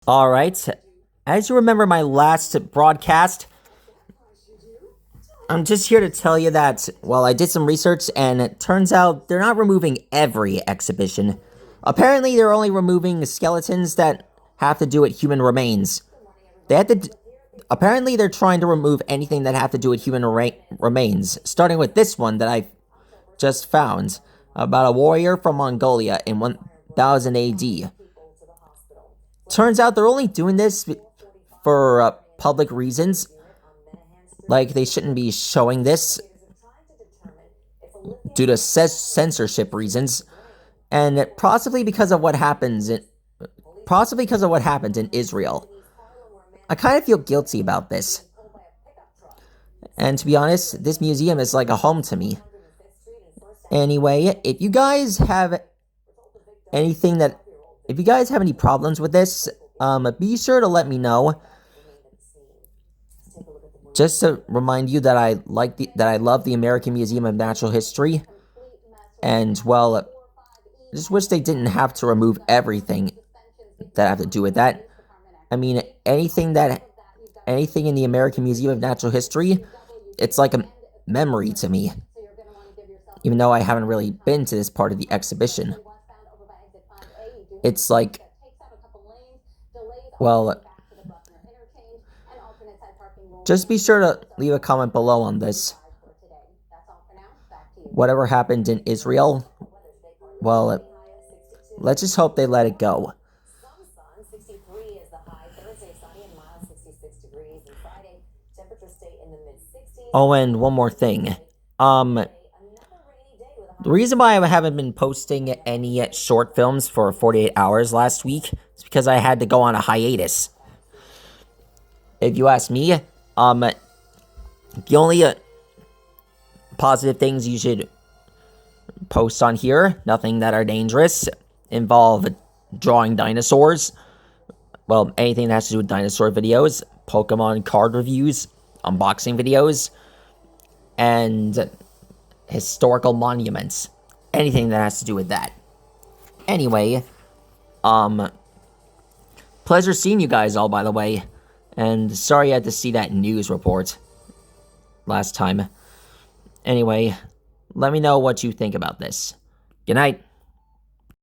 Alright, as you remember my last broadcast, I'm just here to tell you that, well, I did some research, and it turns out they're not removing every exhibition. Apparently, they're only removing skeletons that have to do with human remains. Apparently, they're trying to remove anything that have to do with human remains, starting with this one that I just found, about a warrior from Mongolia in 1000 AD. Turns out they're only doing this for public reasons. Like, they shouldn't be showing this due to censorship reasons, and possibly because of what happened in Israel. I kind of feel guilty about this. And to be honest, this museum is like a home to me. Anyway, if you guys have any problems with this, be sure to let me know. Just to remind you that I love the American Museum of Natural History, and well, I just wish they didn't have to remove everything that have to do with that. I mean, anything in the American Museum of Natural History, it's like a memory to me, even though I haven't really been to this part of the exhibition. It's like, well, just be sure to leave a comment below on this. Whatever happened in Israel, well, let's just hope they let it go. Oh, and one more thing. The reason why I haven't been posting any short films for 48 hours last week is because I had to go on a hiatus. If you ask me, the only positive things you should post on here, nothing that are dangerous, involve drawing dinosaurs. Well, anything that has to do with dinosaur videos, Pokemon card reviews, unboxing videos, and historical monuments. Anything that has to do with that. Anyway, pleasure seeing you guys all, by the way. And sorry I had to see that news report last time. Anyway, let me know what you think about this. Good night.